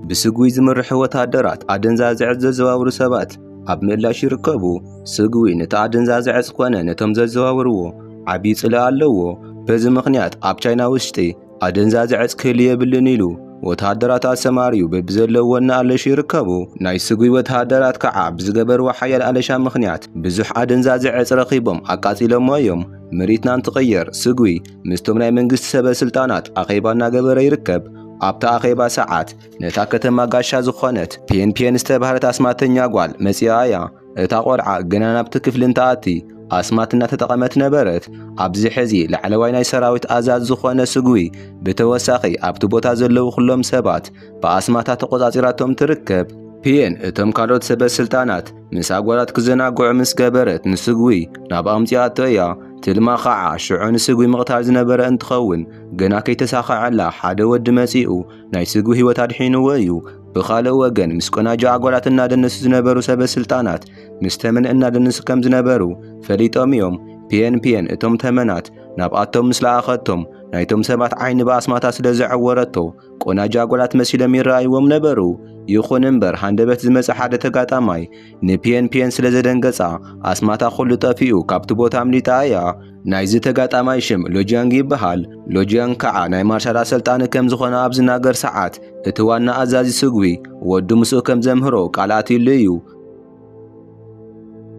بسقوي زمرح وتهدرات أدنزازعت ززواور سبات أب ملاش يركبو سقوي نتا أدنزازعت قوانا نتم ززواورو عبيد إلا اللوو بز مخنيات أب چاينا وشتي أدنزازعت كليه بالنيلو وتهدرات السماريو ببزلو ونا ألش يركبو ناي سقوي وتهدرات كعب زقبر وحيال ألشان مخنيات بزح أدنزازعت رقيبهم أقاتلو مايوم مريتنا نتغير سقوي مستمناي منقست سبا سلطانات أقيبانا قبر يركب أبتا أخيبا ساعات نتا كتما قاشا زخونت بين استبهرت أسماتنيا قوال مسيايا اتا قرعا قنانا بتكفل انتاتي أسماتنا تتقمت نبرت أبزي حزي لعلويناي سراويت أزاد زخونة سقوي بتوساقي أبتبوتا زلو خلوم سبات بأسماتا تقوزاتيراتهم تركب بين اتم كاروت سبا سلطانات مساقوالات كزنا قوع مسقبرت نسقوي ناب أمتياتويا تلما خاعة شعون سقوي مغتار زنبرة انتخون قنا كي تساخع على حدا ود مسيئو ناي سقوي وتادحين ويو بخالو وقن مسكونا جا قولات الناد النس زنبرو سبا سلطانات مستمن الناد النس كم زنبرو فريتهم يوم بين اتم تمنات نابقاتهم مسلا أخدتهم نايتم سبات عين بأسماتا سلزع ورتو قونا جا قولات مسيلا من رأيوهم نبرو يخون انبر هندبت زمس حدا تقاطا ماي نبين سلزدن قصا أسماتا خلو طفيو كابتبوت عمليتا نايزي تقاطا ماي شم لوجيان بحال لوجيان كعا ناي مارشالا سلطان كم زخونا أبزنا قر ساعات اتوانا أزازي سقوي ودو مسو كم زمهرو قالاتي الليو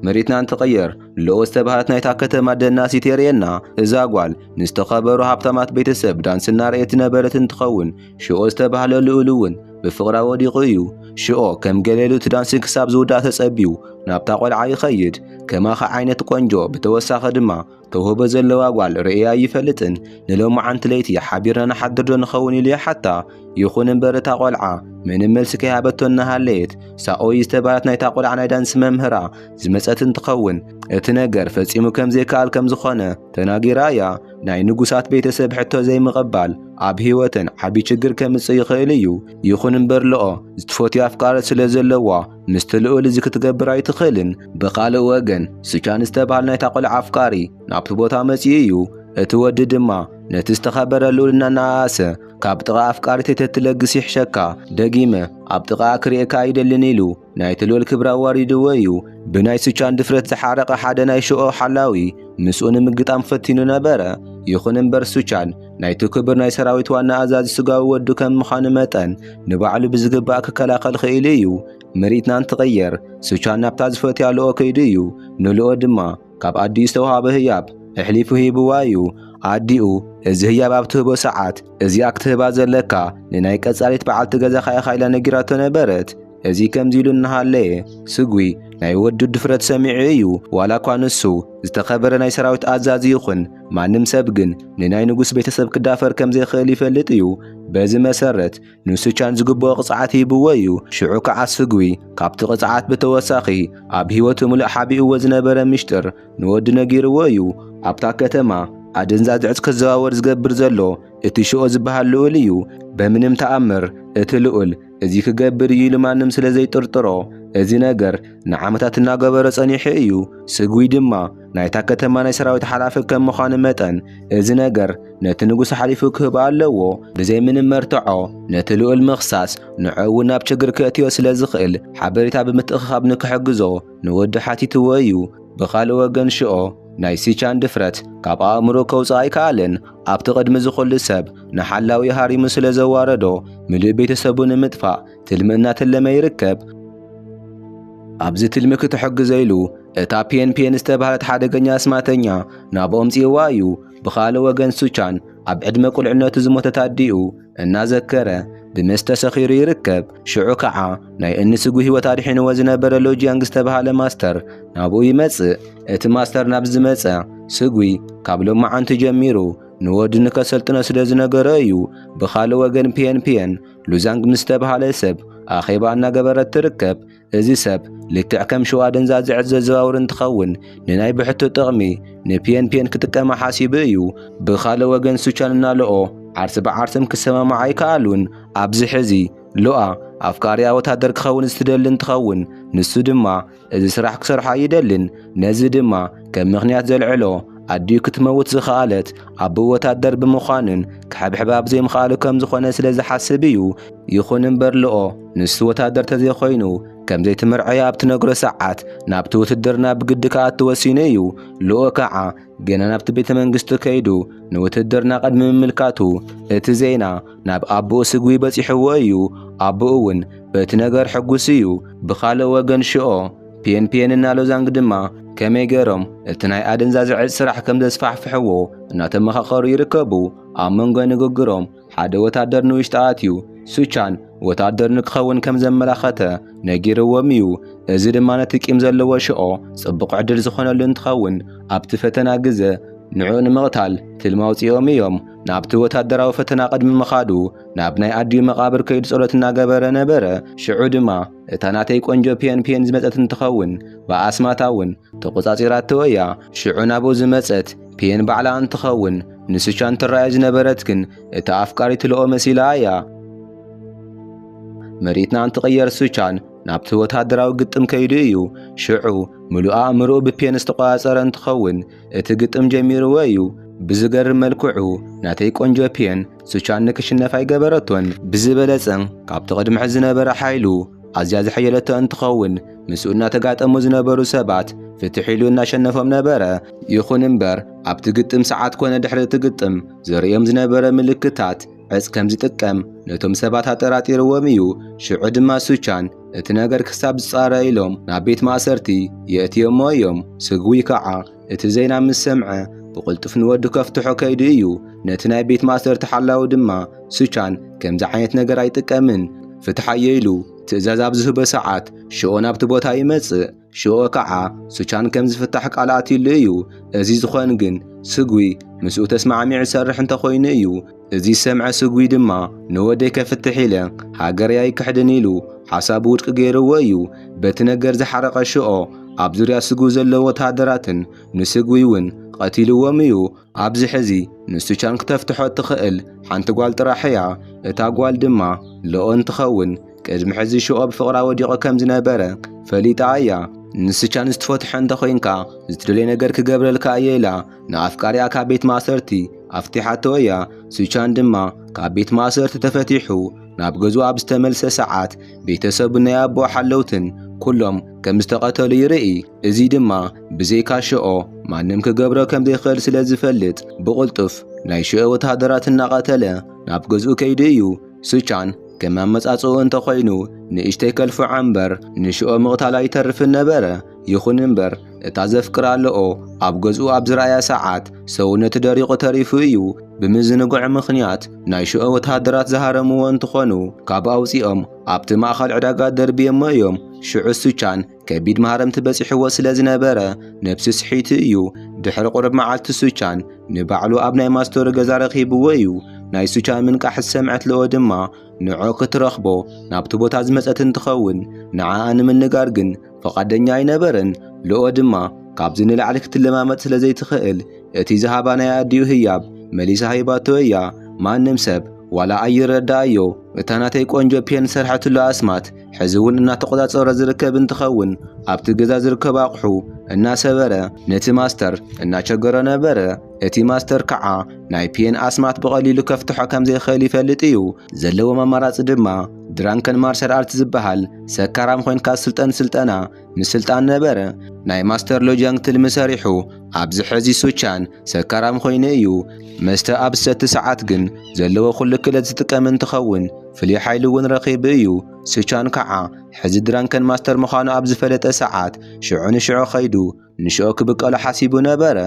مريتنا نتغير لو استبهرت نايتا كتما دناسي تيرينا ازاقوال نستخبرو هابتمات بيتسب دانسنا رأيتنا بلت انتخون شو استبهلو لؤلون بفقرا ودي قيو شو كم قليلو تدانسي كساب زودا تسأبيو نابتا قولعا يخيد كما خا عينة قنجو بتوسا خدما توهو بزلو أقوال رئيا يفلتن نلو معان تليتي حبيرنا نحدر نخوني لي حتى يخون انبرتا قولعا من الملسكي هابتو النهاليت ساقو يستبالت نايتا قولعا نايدان سممهرا زمسات انتخون اتنقر فسيمو كم زي كال كم زخونة تناقي رايا ناي نقوسات بيتسب حتو زي مقبال عب هيوتن عبي چقر كمسي خيليو يخون انبر لقو زتفوتي أفكار سلزلوا مستلقو لزي كتقبر اي تخيلن بقالو وقن سكان استبال نايتا قولعا أفكاري نابتبوتا مسييو اتودد ما نتستخبر اللولنا ناسا كابتغا أفكار تتتلقس يحشكا دقيمة أبتغا أكريكا يدلنيلو نايتلو الكبرا واردويو بناي سوچان دفرت سحارق حدا ناي شوء حلاوي مسؤون مقطام فتينو نبرا يخون انبر سوچان نايتو كبر ناي سراويت وانا أزاز سقاو ودو كم مخانمتان نبعلو بزقباك كلاق الخيليو مريتنا نتغير سوچان نبتاز فتيالو كيديو نلو دما كاب أدي استوها بهياب احليفو هيبوايو عديو إذا هي بابتهبو ساعات إذا أكتهبا زلكا لناي كتساليت بعال تغزا خايلا نقراتو نبرت إذا كم زيلو النهالي سقوي ناي ودو دفرت سميعيو ولا كوانسو استخبر ناي سراوت أزازي يخن مع نمسبقن لناي نقوس بيتسب كدافر كم زي خليفة لتيو بازي مسارت نسو كان زقبو قصعات هيبوايو شعوك عاسقوي كابت قصعات بتوساقي عب هيوتو ملأ حبيو وزنبرا مشتر نود نقير وايو عبتا كتما أدنزازعت كزواور زقبر زلو اتي شو زبهال لؤليو بمنم تأمر اتي لؤل ازي كقبر يلما نمسل زي ترطرو ازي نقر نعمتات ناقبر صنيحيو سقوي دما نايتا كتما ناي سراويت حلافك كم مخانمتان ازي نقر نتنقوس حليفو كهبال لوو بزي من مرتعو نتلؤ المخصاص نعونا بشقر كأتيو سلازخيل حبريتا بمتأخاب نكحقزو نود حاتي تويو بخالو وقن شؤو ناي سيچان دفرت كاب آمرو كوزاي كالن ابتقد مزخل سب نحلاوي هاري مسل زواردو ملي بيت سبون مدفع تلمنا تلما يركب ابزي تلمك تحق زيلو اتا بين استبهلت حادقنيا اسماتنيا نابوم زيوايو بخالو وقن سوچان اب عدم قلعنات زموت تاديو انا ذكره بمستسخير يركب شعوكعا ناي انسقو هو تاريحين وزنبر لوجيانغ استبهال ماستر نابو يمص ات ماستر نابز مصا سقوي كابلو معان تجميرو نود نكسلطنا سلازنغرايو بخالو وغن بين لوزانغ مستبهال سب اخيبانا غبرت تركب ازي سب لكعكم شو ادنزازع ززاور انتخون نناي بحتو طقمي نبين كتقما حاسيبيو بخالو وغن سوچاننا لو عرس بعرسم كسما معاي كالون أبزي حزي لؤا أفكاريا وتهدر كخون استدلن تخون نسو دما إذا سرح كسرحا يدلن نزي دما كم مغنيات زلعلو ኣድዩ ክትመውት ዝኸኣለት ኣቦ ወታደር ብምዃንን ክሕብሕባብ ዘይምኽኣሉ ከም ዝኾነ ስለ ዝሓስብ እዩ። ይኹን እምበር ልኦ ንሱ ወታደር ተዘይኮይኑ ከም ዘይትምርዐዮ ኣብቲ ነግሮ ሰዓት ናብቲ ውትድርና ብግዲ ከኣቱ ወሲኑ እዩ። ልኦ ከዓ ገና ናብቲ ቤተ መንግስቲ ከይዱ ንውትድርና ቀድሚ ምምልካቱ እቲ ዜና ናብ ኣቦኡ ስግዊ በፂሕዎ እዩ። ኣቦኡ እውን በቲ ነገር ሕጉስ እዩ። ብኻልእ ወገን ሽኦ ፒኤንፒኤንና ሎዛንግ ድማ ከመይ ገይሮም እቲ ናይ ኣደንዛዥ ዕፅ ስራሕ ከም ዘስፋሕፍሕዎ እናተመኻኸሩ ይርከቡ። ኣብ መንጎ ንግግሮም ሓደ ወታደር ንውሽጢ ኣትዩ ሱቻን ወታደር ንክኸውን ከም ዘመላኸተ ነጊርዎም እዩ። እዚ ድማ ነቲ ቂም ዘለዎ ሽኦ ጽቡቕ ዕድል ዝኾነሉ እንትኸውን ኣብቲ ፈተና ግዜ ንዑ ንምቕታል ትልሚ ኣውፂኦም እዮም። ናብቲ ወታደራዊ ፈተና ቅድሚ ምኻዱ ናብ ናይ ኣድዩ መቓብር ከይዱ ጸሎት እናገበረ ነበረ። ሽዑ ድማ እታ ናተይ ቆንጆ ፒኤንፒኤን ዝመፀት እንትኸውን ብኣስማታ እውን ተቆጻጺራትዎ እያ። ሽዑ ናብኡ ዝመፀት ፒኤን ባዕላ እንትኸውን ንሱቻን ትረኣይ ዝነበረት ግን እታ ኣፍቃሪት ልኦ መሲላ እያ። መሬትና እንትቕየር ሱቻን ናብቲ ወታደራዊ ግጥም ከይዱ እዩ። ሽዑ ምሉእ ኣእምሮኡ ብፒኤን ዝተቆጻጸረ እንትኸውን እቲ ግጥም ጀሚርዎ እዩ። ብዝገርም መልክዑ ናተይ ቆንጆ ፒኤን ሱቻን ንክሽነፍ ኣይገበረቶን። ብዝበለፀን ካብቲ ቅድሚ ሕዚ ዝነበረ ሓይሉ ኣዝያ ዝሐየለቶ እንትኸውን ምስኡ እናተጋጠሙ ዝነበሩ ሰባት ፍትሕ ኢሉ እናሸነፎም ነበረ። ይኹን እምበር ኣብቲ ግጥም ሰዓት ኮነ ድሕሪ እቲ ግጥም ዘርእዮም ዝነበረ ምልክታት ዕፅ ከም ዝጥቀም ነቶም ሰባት ኣጠራጢርዎም እዩ። ሽዑ ድማ ሱቻን እቲ ነገር ክሳብ ዝጻረ ኢሎም ናብ ቤት ማእሰርቲ የእትዮሞ እዮም። ስግዊ ከዓ እቲ ዜና ምስ ሰምዐ ብቕልጡፍ ንወዱ ከፍትሖ ከይዱ እዩ። ነቲ ናይ ቤት ማእሰርቲ ሓላዊ ድማ ሱቻን ከምዚ ዓይነት ነገር ኣይጥቀምን ፍትሓየ ኢሉ ትእዛዝ ኣብ ዝህቦ ሰዓት ሽኦ ናብቲ ቦታ ይመጽእ። ሽኦ ከዓ ሱቻን ከም ዝፍታሕ ቃል ኣትይሉ እዩ። እዚ ዝኾን ግን ስግዊ ምስኡ ተስማዕሚዑ ዝሰርሕ እንተኾይኑ እዩ። እዚ ሰምዐ ስግዊ ድማ ንወደይ ከፍትሕ ኢለ ሃገረይ ኣይክሕድን ኢሉ ሓሳቡ ውድቂ ገይርዎ እዩ። በቲ ነገር ዝሓረቐ ሽኦ ኣብ ዙርያ ስግዊ ዘለዎ ወታደራትን ንስግዊ እውን ቀቲልዎም እዩ። ኣብዚ ሕዚ ንሱቻን ክተፍትሖ ትኽእል ሓንቲ ጓል ጥራሕ እያ። እታ ጓል ድማ ልኦ እንትኸውን ቅድሚ ሕዚ ሽኦ ብፍቕራ ወዲቑ ከም ዝነበረ ፈሊጣ እያ። ንሱቻን ዝተፈትሐ እንተኾይንካ ዝትደለየ ነገር ክገብረልካ እየ ኢላ ንኣፍቃሪኣ ካብ ቤት ማእሰርቲ ኣፍቲሓቶ እያ። ሱቻን ድማ ካብ ቤት ማእሰርቲ ተፈቲሑ ናብ ገዝኡ ኣብ ዝተመልሰ ሰዓት ቤተሰቡ ናይ ኣቦ ሓለውትን ኩሎም ከም ዝተቐተሉ ይርኢ። እዚ ድማ ብዘይካ ሽኦ ማንም ክገብሮ ከም ዘይኽእል ስለ ዝፈልጥ ብቕልጡፍ ናይ ሽኦ ወታደራት እናቐተለ ናብ ገዝኡ ከይዱ እዩ። ሱቻን ከም ኣመጻጽኡ እንተኾይኑ ንእሽተይ ከልፍዖ እምበር ንሽኦ ምቕታል ኣይተርፍን ነበረ። ይኹን እምበር እታ ዘፍቅራ ልኦ ኣብ ገዝኡ ኣብ ዝረኣያ ሰዓት ሰውነቱ ደሪቑ ተሪፉ እዩ። ብምዝንጉዕ ምኽንያት ናይ ሽኦ ወታደራት ዝሃረምዎ እንትኾኑ ካብ ኣውፂኦም ኣብቲ ማእኸል ዕዳጋ ደርብየሞ እዮም። ሽዑ ሱቻን ከቢድ መሃረምቲ በፂሕዎ ስለ ዝነበረ ነብሲ ስሒቱ እዩ። ድሕሪ ቁርብ መዓልቲ ሱቻን ንባዕሉ ኣብ ናይ ማስተር ገዛ ረኺብዎ እዩ። ናይ ሱቻን ምንቃሕ ሰምዐት ልኦ ድማ ንዖ ክትረኽቦ ናብቲ ቦታ ዝመፀት እንትኸውን ንዓኣ ንምንጋር ግን ፈቓደኛ ኣይነበረን። ልኦ ድማ ካብዚ ንላዕሊ ክትለማመጥ ስለ ዘይትኽእል እቲ ዝሃባ ናይ ኣድዩ ህያብ መሊሳ ሂባቶ እያ። ማንም ሰብ ዋላ ኣይረዳእዮ። እታ ናተይ ቆንጆ ፒኤን ሰርሐትሉ ኣስማት ሕዚ እውን እናተቆጻጸረ ዝርከብ እንትኸውን ኣብቲ ገዛ ዝርከቡ ኣቑሑ እናሰበረ ነቲ ማስተር እናቸገረ ነበረ። እቲ ማስተር ከዓ ናይ ፒኤን ኣስማት ብቐሊሉ ከፍትሖ ከም ዘይኽእል ይፈልጥ እዩ። ዘለዎም ኣማራፂ ድማ ድራንከን ማርሻል ኣርት ዝበሃል ሰካራም ኮይንካ ስልጠና ምስልጣን ነበረ። ናይ ማስተር ሎጃንግ ትልሚ ሰሪሑ ኣብዚ ሕዚ ሱቻን ሰካራም ኮይኑ እዩ። መስተ ኣብ ዝሰቲ ሰዓት ግን ዘለዎ ኩሉ ክለት ዝጥቀም እንትኸውን ፍሉይ ሓይሊ እውን ረኺቡ እዩ። ሱቻን ከዓ ሕዚ ድራንከን ማስተር ምዃኑ ኣብ ዝፈለጠ ሰዓት ሽዑ ንሽዑ ኸይዱ ንሽኦ ክብቀሎ ሓሲቡ ነበረ።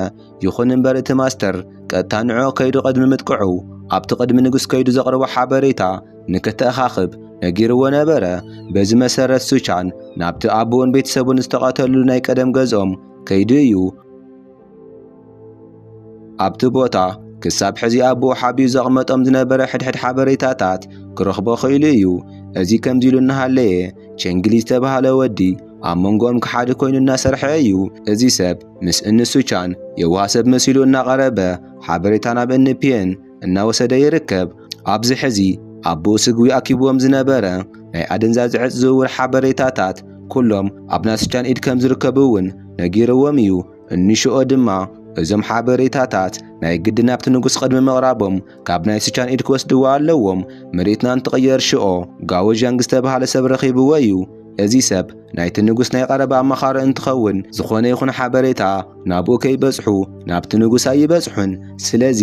ይኹን እምበር እቲ ማስተር ቀጥታ ንዑ ከይዱ ቅድሚ ምጥቅዑ ኣብቲ ቅድሚ ንጉስ ከይዱ ዘቕርቦ ሓበሬታ ንክተኣኻኽብ ነጊርዎ ነበረ። በዚ መሰረት ሱቻን ናብቲ ኣቦን ቤተሰቡን ዝተቐተሉ ናይ ቀደም ገዝኦም ከይዱ እዩ። ኣብቲ ቦታ ክሳብ ሕዚ ኣቦ ሓቢዩ ዘቕመጦም ዝነበረ ሕድሕድ ሓበሬታታት ክረኽቦ ኽኢሉ እዩ። እዚ ከምዚ ኢሉ እናሃለየ ቼንግሊ ዝተባሃለ ወዲ ኣብ መንጎኦም ክሓደ ኮይኑ እናሰርሐ እዩ። እዚ ሰብ ምስ እኒ ሱቻን የዋህ ሰብ መሲሉ እናቐረበ ሓበሬታ ናብ እኒ ፒኤን እናወሰደ ይርከብ። ኣብዚ ሕዚ ኣቦ ስግዊ ኣኪብዎም ዝነበረ ናይ ኣደንዛዥ ዕፅ ዝውውር ሓበሬታታት ኩሎም ኣብ ናይ ሱቻን ኢድ ከም ዝርከቡ እውን ነጊርዎም እዩ። እኒ ሽኦ ድማ እዞም ሓበሬታታት ናይ ግዲ ናብቲ ንጉስ ቅድሚ ምቕራቦም ካብ ናይ ሱቻን ኢድ ክወስድዎ ኣለዎም። መሬትና እንትቕየር ሽኦ ጋወዣንግ ዝተባሃለ ሰብ ረኺብዎ እዩ። እዚ ሰብ ናይቲ ንጉስ ናይ ቀረባ ኣማኻሪ እንትኸውን ዝኾነ ይኹን ሓበሬታ ናብኡ ከይበጽሑ ናብቲ ንጉስ ኣይበጽሑን። ስለዚ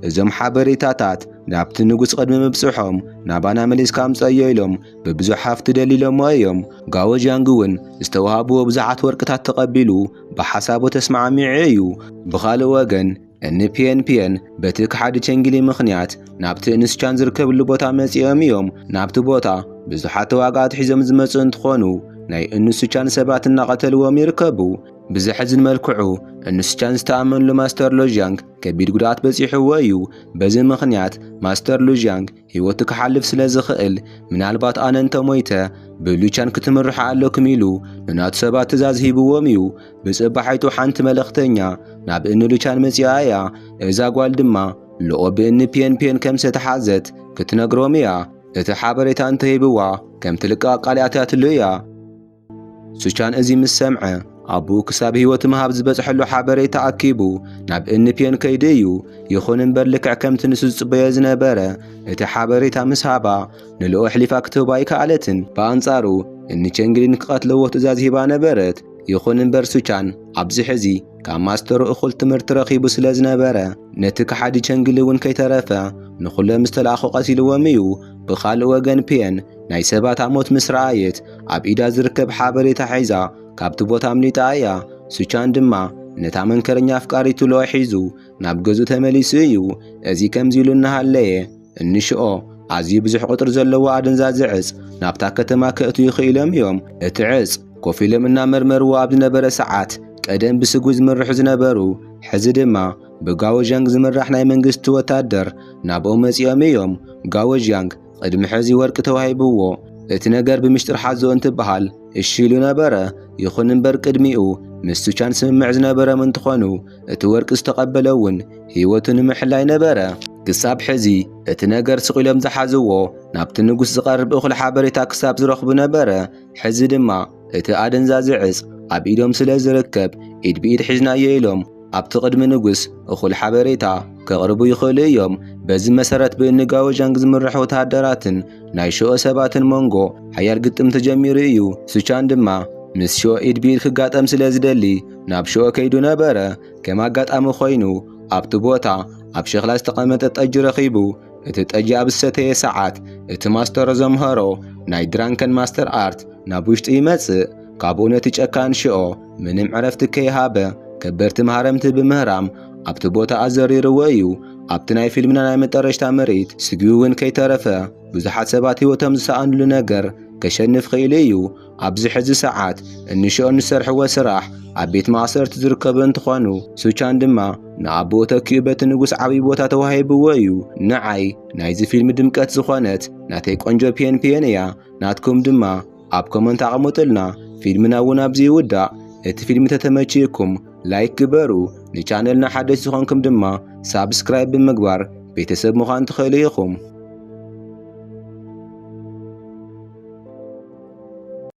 እዞም ሓበሬታታት ናብቲ ንጉስ ቅድሚ ምብጽሖም ናባና መሊስካ ኣምጽዮ ኢሎም ብብዙሕ ሃፍቲ ደሊሎሞ እዮም። ጋወዣንግ እውን ዝተዋሃብዎ ብዙሓት ወርቅታት ተቐቢሉ ብሓሳቡ ተስማዕሚዑ እዩ። ብኻልእ ወገን NPN በቲ ክሓዲ ቸንግሊ ምኽንያት ናብቲ እንስቻን ዝርከብሉ ቦታ መጺኦም እዮም። ናብቲ ቦታ ብዙሓት ተዋጋእቲ ሒዞም ዝመጹ እንትኾኑ ናይ እንስቻን ሰባት እናቐተልዎም ይርከቡ። ብዝሕዝን መልክዑ እንስቻን ዝተኣመንሉ ማስተር ሎዣንግ ከቢድ ጉድኣት በጺሕዎ እዩ። በዚ ምኽንያት ማስተር ሎዣንግ ህይወቱ ክሓልፍ ስለ ዝኽእል ምናልባት ኣነ እንተሞይተ ብሉቻን ክትምርሑ ኣለኩም ኢሉ ንናቱ ሰባት ትእዛዝ ሂብዎም እዩ። ብጽባሓይቱ ሓንቲ መልእኽተኛ ናብ እንሉቻን መጺኣ እያ። እዛ ጓል ድማ ልኦ ብNPN ከም ዝተሓዘት ክትነግሮም እያ። እቲ ሓበሬታ እንተሂብዋ ከም ትልቃቕ ቃልያትያትሉ እያ። ሱቻን እዚ ምስ ሰምዐ ኣቡኡ ክሳብ ህይወቱ ምሃብ ዝበጽሐሉ ሓበሬታ ኣኪቡ ናብ NPN ከይዲ እዩ። ይኹን እምበር ልክዕ ከምቲ ንሱ ዝጽበዮ ዝነበረ እቲ ሓበሬታ ምስ ሃባ ንልኦ ሕሊፋ ክትህባ ኣይከኣለትን። ብኣንጻሩ እንቸንግሊን ክቐትለዎ ትእዛዝ ሂባ ነበረት። ይኹን እምበር ሱቻን ኣብዚ ሕዚ ካብ ማስተሩ እኹል ትምህርቲ ረኺቡ ስለ ዝነበረ ነቲ ክሓዲ ቸንግሊ እውን ከይተረፈ ንኹሎም ዝተላኣኹ ቀሲልዎም እዩ። ብኻልእ ወገን ፒን ናይ ሰባት ኣሞት ምስ ረኣየት ኣብ ኢዳ ዝርከብ ሓበሬታ ሒዛ ካብቲ ቦታ ኣምሊጣ እያ። ሱቻን ድማ ነታ መንከረኛ ኣፍቃሪቱ ልኦ ሒዙ ናብ ገዙ ተመሊሱ እዩ። እዚ ከምዚ ኢሉ እናሃለየ እንሽኦ ኣዝዩ ብዙሕ ቁጥሪ ዘለዎ ኣደንዛዚ ዕፅ ናብታ ከተማ ከእቱ ይኽኢሎም እዮም። እቲ ዕፅ ኮፍ ኢሎም እናመርመርዎ ኣብ ዝነበረ ሰዓት ቀደም ብስጉ ዝምርሑ ዝነበሩ ሕዚ ድማ ብጋወዣንግ ዝምራሕ ናይ መንግስቲ ወታደር ናብኦም መጺኦም እዮም። ጋወዣንግ ቅድሚ ሕዚ ወርቂ ተዋሂብዎ እቲ ነገር ብምሽጥር ሓዞ እንትበሃል እሺ ኢሉ ነበረ። ይኹን እምበር ቅድሚኡ ምስ ሱቻን ስምምዕ ዝነበረም እንትኾኑ እቲ ወርቂ ዝተቐበለ እውን ህይወቱ ንምሕላይ ነበረ። ክሳብ ሕዚ እቲ ነገር ስቂሎም ዝሓዝዎ ናብቲ ንጉስ ዝቐርብ እኹል ሓበሬታ ክሳብ ዝረኽቡ ነበረ። ሕዚ ድማ እቲ ኣደንዛዚ ዕፅ ኣብ ኢዶም ስለ ዝርከብ ኢድ ብኢድ ሒዝናዮ ኢሎም ኣብቲ ቅድሚ ንጉስ እኹል ሓበሬታ ከቕርቡ ይኽእሉ እዮም። በዚ መሰረት ብንጋወዣንግ ዝምርሑ ወታደራትን ናይ ሽኦ ሰባትን መንጎ ሓያል ግጥም ተጀሚሩ እዩ። ሱቻን ድማ ምስ ሽኦ ኢድ ብኢድ ክጋጠም ስለ ዝደሊ ናብ ሽኦ ከይዱ ነበረ። ከም ኣጋጣሚ ኮይኑ ኣብቲ ቦታ ኣብ ሸኽላ ዝተቐመጠ ጠጅ ረኺቡ እቲ ጠጅ ኣብ ዝሰተየ ሰዓት እቲ ማስተር ዘምሃሮ ናይ ድራንከን ማስተር ኣርት ናብ ውሽጢ ይመጽእ። ካብኡ ነቲ ጨካን ሽኦ ምንም ዕረፍቲ ከይሃበ ከበርቲ መሃረምቲ ብምህራም ኣብቲ ቦታ ኣዘሪርዎ እዩ። ኣብቲ ናይ ፊልምና ናይ መጠረሽታ መሬት ስግቢ እውን ከይተረፈ ብዙሓት ሰባት ህይወቶም ዝሰኣንሉ ነገር ከሸንፍ ኽኢሉ እዩ። ኣብዚ ሕዚ ሰዓት እንሽኦ ንሰርሕዎ ስራሕ ኣብ ቤት ማእሰርቲ ዝርከቡ እንትኾኑ ሱቻን ድማ ንኣቦኡ ተኪኡ በቲ ንጉስ ዓብዪ ቦታ ተዋሂብዎ እዩ። ንዓይ ናይዚ ፊልሚ ድምቀት ዝኾነት ናተይ ቆንጆ ፒን እያ። ናትኩም ድማ ኣብ ኮመንት ኣቕሙጡልና። ፊልምና እውን ኣብዚ ይውዳእ። እቲ ፊልሚ ተተመችይኩም ላይክ ግበሩ። ንቻነልና ሓደሽ ዝኾንኩም ድማ ሳብስክራይብ ብምግባር ቤተሰብ ምዃን ትኽእሉ ኢኹም።